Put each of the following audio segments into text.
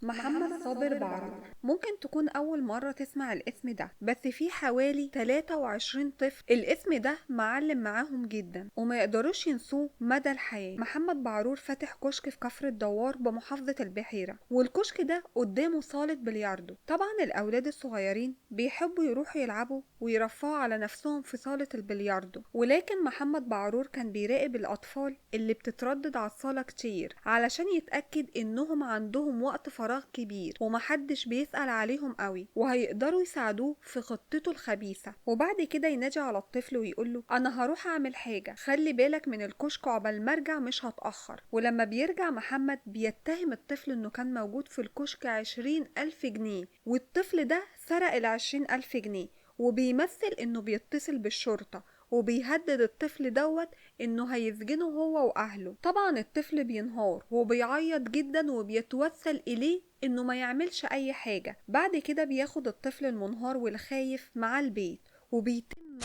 محمد صابر بعرور. ممكن تكون أول مرة تسمع الاسم ده، بس في حوالي 23 طفل الاسم ده معلم معاهم جدا وما يقدروش ينسوه مدى الحياة. محمد بعرور فاتح كشك في كفر الدوار بمحافظة البحيرة، والكشك ده قدامه صالة بلياردو. طبعا الأولاد الصغيرين بيحبوا يروحوا يلعبوا ويرفعوا على نفسهم في صالة البلياردو، ولكن محمد بعرور كان بيراقب الأطفال اللي بتتردد على الصالة كتير علشان يتأكد إنهم عندهم وقت فراغ كبير ومحدش بيسأل عليهم قوي وهيقدروا يساعدوه في خطته الخبيثة. وبعد كده ينادي على الطفل ويقوله: أنا هروح أعمل حاجة، خلي بالك من الكشك عقبال ما أرجع، مش هتأخر. ولما بيرجع محمد بيتهم الطفل إنه كان موجود في الكشك 20,000 جنيه، والطفل ده سرق ال20,000 جنيه، وبيمثل إنه بيتصل بالشرطة وبيهدد الطفل دوت انه هيسجنه هو واهله. طبعا الطفل بينهار وبيعيط جدا وبيتوسل اليه انه ما يعملش اي حاجة. بعد كده بياخد الطفل المنهار والخايف مع البيت وبيتم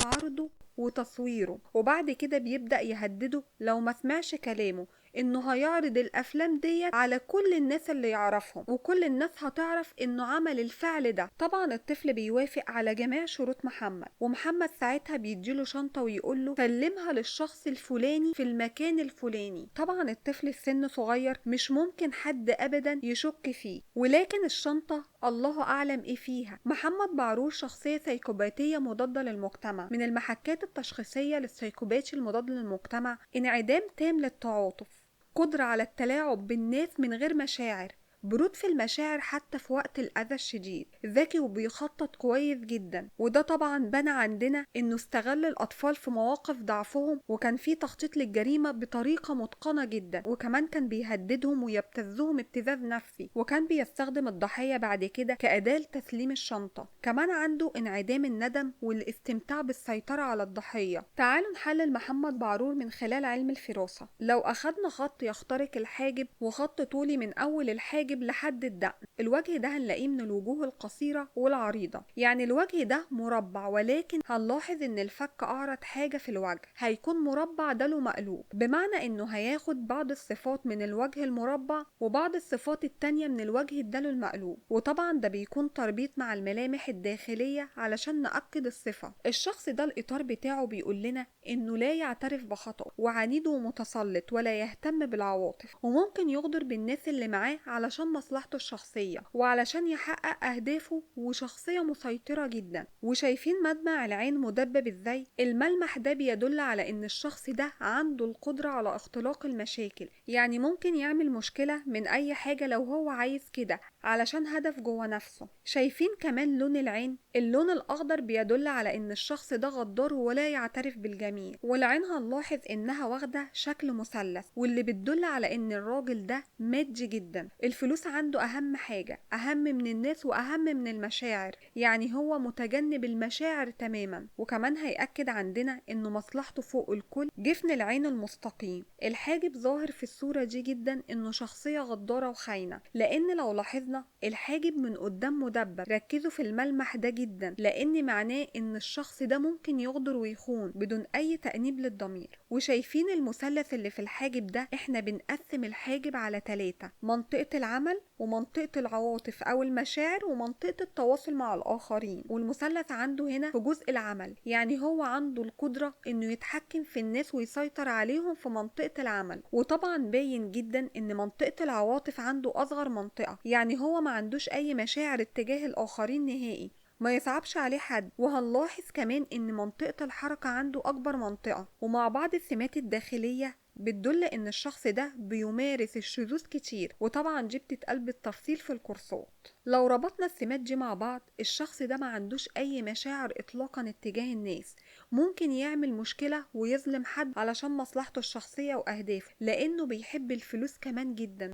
عرضه وتصويره، وبعد كده بيبدأ يهدده لو ما سمعش كلامه انه هيعرض الافلام ديت على كل الناس اللي يعرفهم، وكل الناس هتعرف انه عمل الفعل ده. طبعا الطفل بيوافق على جميع شروط محمد، ومحمد ساعتها بيديله شنطة ويقوله: سلمها للشخص الفلاني في المكان الفلاني. طبعا الطفل السن صغير مش ممكن حد ابدا يشك فيه، ولكن الشنطة الله اعلم ايه فيها. محمد بعرور شخصية سيكوباتية مضادة للمجتمع. من المحكات التشخيصية للسيكوباتي المضاد للمجتمع: انعدام تام للتعاطف، قدرة على التلاعب بالناس من غير مشاعر، برود في المشاعر حتى في وقت الأذى الشديد، ذكي وبيخطط كويس جدا. وده طبعا بنى عندنا انه استغل الأطفال في مواقف ضعفهم، وكان فيه تخطيط للجريمة بطريقة متقنة جدا، وكمان كان بيهددهم ويبتزهم ابتزاز نفسي، وكان بيستخدم الضحية بعد كده كأداة لتسليم الشنطة. كمان عنده انعدام الندم والاستمتاع بالسيطرة على الضحية. تعالوا نحلل محمد بعرور من خلال علم الفراسة. لو أخدنا خط يخترق الحاجب وخط طولي من أول الحاجب لحد الدقن، الوجه ده هنلاقيه من الوجوه القصيرة والعريضة. يعني الوجه ده مربع، ولكن هنلاحظ ان الفك أعرض حاجة في الوجه هيكون مربع داله مقلوب، بمعنى انه هياخد بعض الصفات من الوجه المربع وبعض الصفات التانية من الوجه الداله المقلوب. وطبعا ده بيكون تربيط مع الملامح الداخلية علشان نأكد الصفة. الشخص ده الإطار بتاعه بيقول لنا انه لا يعترف بخطأه، وعنيد ومتسلط ولا يهتم بالعواطف، وممكن يغدر بالناس اللي معاه علشان مصلحته الشخصية وعلشان يحقق أهدافه، وشخصية مسيطرة جدا. وشايفين مدمع العين مدبب ازاي؟ الملمح ده بيدل على ان الشخص ده عنده القدرة على اختلاق المشاكل، يعني ممكن يعمل مشكلة من اي حاجة لو هو عايز كده علشان هدف جوه نفسه. شايفين كمان لون العين؟ اللون الاخضر بيدل على ان الشخص ده غدار ولا يعترف بالجميل. والعين هنلاحظ انها واخدة شكل مثلث، واللي بتدل على ان الراجل ده مادي جدا. الفلوس عنده اهم حاجة، اهم من الناس واهم من المشاعر، يعني هو متجنب المشاعر تماما. وكمان هيأكد عندنا انه مصلحته فوق الكل. جفن العين المستقيم، الحاجب ظاهر في الصورة دي جدا انه شخصية غدارة وخاينة، لان لو لاحظنا الحاجب من قدام مدبب. ركزوا في الملمح ده جدا، لان معناه ان الشخص ده ممكن يغدر ويخون بدون اي تأنيب للضمير. وشايفين المثلث اللي في الحاجب ده؟ احنا بنقسم الحاجب على 3: منطقة العمل، ومنطقة العواطف او المشاعر، ومنطقة التواصل مع الاخرين. والمثلث عنده هنا في جزء العمل، يعني هو عنده القدرة انه يتحكم في الناس ويسيطر عليهم في منطقة العمل. وطبعا باين جدا ان منطقة العواطف عنده اصغر منطقة، يعني هو ما عندوش اي مشاعر اتجاه الاخرين نهائي، ما يصعبش عليه حد. وهنلاحظ كمان ان منطقة الحركة عنده اكبر منطقة. ومع بعض السمات الداخلية بتدل ان الشخص ده بيمارس الشذوذ كتير، وطبعا دي بتتقال بالتفصيل في الكورسات. لو ربطنا السمات دي مع بعض، الشخص ده ما عندوش اي مشاعر اطلاقا اتجاه الناس، ممكن يعمل مشكلة ويظلم حد علشان مصلحته الشخصية واهدافه، لانه بيحب الفلوس كمان جدا.